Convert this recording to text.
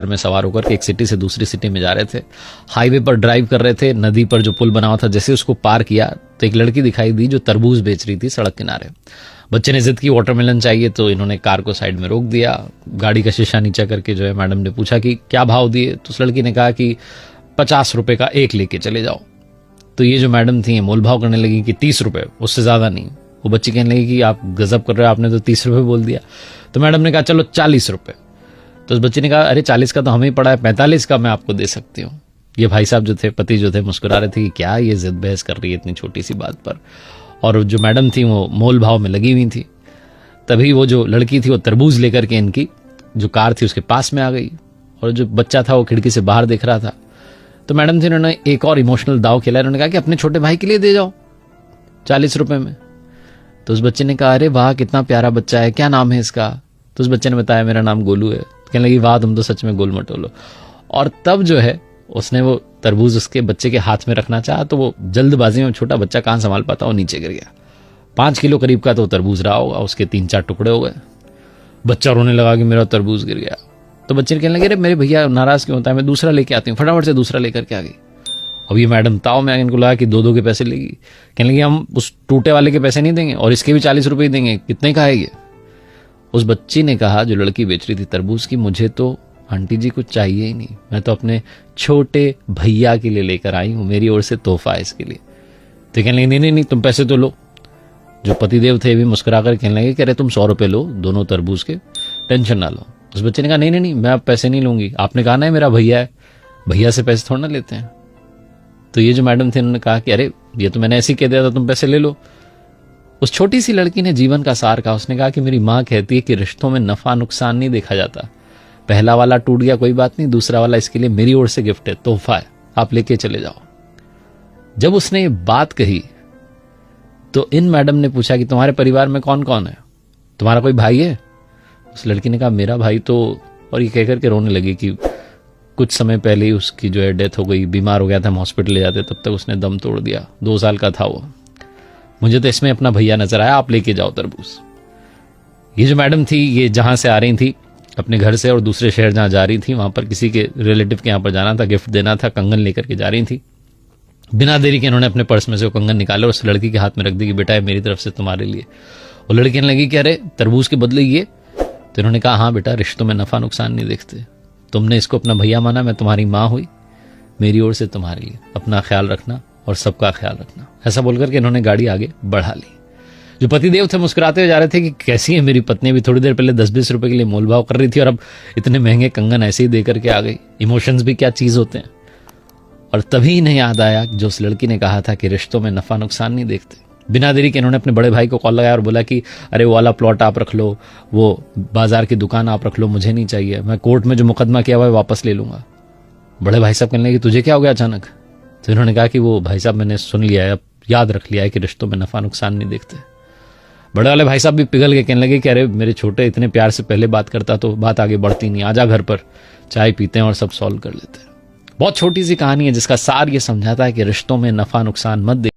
में सवार होकर के एक सिटी से दूसरी सिटी में जा रहे थे। हाईवे पर ड्राइव कर रहे थे। नदी पर जो पुल बना हुआ था, जैसे उसको पार किया तो एक लड़की दिखाई दी जो तरबूज बेच रही थी सड़क किनारे। बच्चे ने जिद की वाटरमेलन चाहिए, तो इन्होंने कार को साइड में रोक दिया। गाड़ी का शीशा नीचा करके जो है मैडम ने पूछा कि क्या भाव दिए, तो उस लड़की ने कहा कि 50 रुपए का एक लेके चले जाओ। तो ये जो मैडम थी मोल भाव करने लगी कि 30 रुपए, उससे ज्यादा नहीं। वो बच्ची कहने लगी कि आप गजब कर रहे हो, आपने तो 30 रुपए बोल दिया। तो मैडम ने कहा चलो 40 रुपए। तो उस बच्चे ने कहा अरे 40 का तो हमें ही पड़ा है, 45 का मैं आपको दे सकती हूँ। ये भाई साहब जो थे, पति जो थे, मुस्कुरा रहे थे कि क्या ये जिद बहस कर रही है इतनी छोटी सी बात पर। और जो मैडम थी वो मोल भाव में लगी हुई थी। तभी वो जो लड़की थी वो तरबूज लेकर के इनकी जो कार थी उसके पास में आ गई, और जो बच्चा था वो खिड़की से बाहर देख रहा था। तो मैडम थी, उन्होंने एक और इमोशनल दाव खेला। उन्होंने कहा कि अपने छोटे भाई के लिए दे जाओ 40 रुपए में। तो उस बच्चे ने कहा अरे वाह कितना प्यारा बच्चा है, क्या नाम है इसका। तो उस बच्चे ने बताया मेरा नाम गोलू है। कहने लगी वाह तुम तो सच में गोल मटोलो। और तब जो है उसने वो तरबूज उसके बच्चे के हाथ में रखना चाहा, तो वो जल्दबाजी में, छोटा बच्चा कहां संभाल पाता, वो नीचे गिर गया। 5 किलो करीब का तो तरबूज रहा होगा, उसके 3-4 टुकड़े हो गए। बच्चा रोने लगा कि मेरा तरबूज गिर गया। तो बच्चे ने कहने लगे अरे मेरे भैया नाराज क्यों होता है, मैं दूसरा लेके आती हूँ। फटाफट से दूसरा लेकर के आ गई। अब ये मैडम ताव में इनको लगा कि 2-2 के पैसे लेगी। कहने लगी हम उस टूटे वाले के पैसे नहीं देंगे और इसके भी 40 रुपए ही देंगे, कितने का है ये। उस बच्ची ने कहा, जो लड़की बेच रही थी तरबूज की, मुझे तो आंटी जी कुछ चाहिए ही नहीं, मैं तो अपने छोटे भैया के लिए लेकर आई हूं, मेरी ओर से तोहफा है इसके लिए। तो कहने लगी नहीं तुम पैसे तो लो। जो पतिदेव थे भी मुस्कुरा कर कहने लगे कह रहे तुम 100 रुपए लो दोनों तरबूज के, टेंशन ना लो। उस बच्चे ने कहा नहीं मैं अब पैसे नहीं लूंगी, आपने कहा ना मेरा भैया है, भैया से पैसे थोड़ा ना लेते हैं। तो ये जो मैडम थे उन्होंने कहा कि अरे ये तो मैंने ऐसे ही कह दिया था, तुम पैसे ले लो। उस छोटी सी लड़की ने जीवन का सार कहा। उसने कहा कि मेरी माँ कहती है कि रिश्तों में नफा नुकसान नहीं देखा जाता, पहला वाला टूट गया कोई बात नहीं, दूसरा वाला इसके लिए मेरी ओर से गिफ्ट है, तोहफा है, आप लेके चले जाओ। जब उसने ये बात कही तो इन मैडम ने पूछा कि तुम्हारे परिवार में कौन कौन है, तुम्हारा कोई भाई है। उस लड़की ने कहा मेरा भाई तो, और ये कहकर के रोने लगी कि कुछ समय पहले ही उसकी जो है डेथ हो गई, बीमार हो गया था, हम हॉस्पिटल ले जाते तब तक उसने दम तोड़ दिया, 2 साल का था वो। मुझे तो इसमें अपना भैया नजर आया, आप लेके जाओ तरबूज। ये जो मैडम थी ये जहां से आ रही थी अपने घर से और दूसरे शहर जहां जा रही थी, वहां पर किसी के रिलेटिव के यहाँ पर जाना था, गिफ्ट देना था, कंगन लेकर के जा रही थी। बिना देरी के इन्होंने अपने पर्स में से वो कंगन निकाले और उस लड़की के हाथ में रख दी कि बेटा ये मेरी तरफ से तुम्हारे लिए। वो लड़की कहने लगी कि अरे तरबूज के बदले ये। तो इन्होंने कहा हाँ बेटा, रिश्तों में नफा नुकसान नहीं देखते, तुमने इसको अपना भैया माना, मैं तुम्हारी माँ हुई, मेरी ओर से तुम्हारे लिए, अपना ख्याल रखना और सबका ख्याल रखना। ऐसा बोलकर के इन्होंने गाड़ी आगे बढ़ा ली। जो पतिदेव थे मुस्कुराते हुए जा रहे थे कि कैसी है मेरी पत्नी, भी थोड़ी देर पहले 10-20 रुपए के लिए मोलभाव कर रही थी और अब इतने महंगे कंगन ऐसे ही देकर के आ गई। इमोशंस भी क्या चीज होते हैं। और तभी इन्हें याद आया जो उस लड़की ने कहा था कि रिश्तों में नफा नुकसान नहीं देखते। बिना देरी के इन्होंने अपने बड़े भाई को कॉल लगाया और बोला कि अरे वो वाला प्लॉट आप रख लो, वो बाजार की दुकान आप रख लो, मुझे नहीं चाहिए, मैं कोर्ट में जो मुकदमा किया हुआ है वापस ले लूंगा। बड़े भाई साहब कहने लगे तुझे क्या हो गया अचानक। तो इन्होंने कहा कि वो भाई साहब मैंने सुन लिया है, अब याद रख लिया है कि रिश्तों में नफा नुकसान नहीं देखते। बड़े वाले भाई साहब भी पिघल के कहने लगे कि अरे मेरे छोटे इतने प्यार से पहले बात करता तो बात आगे बढ़ती नहीं, आजा घर पर चाय पीते हैं और सब सॉल्व कर लेते हैं। बहुत छोटी सी कहानी है जिसका सार ये समझाता है कि रिश्तों में नफा नुकसान मत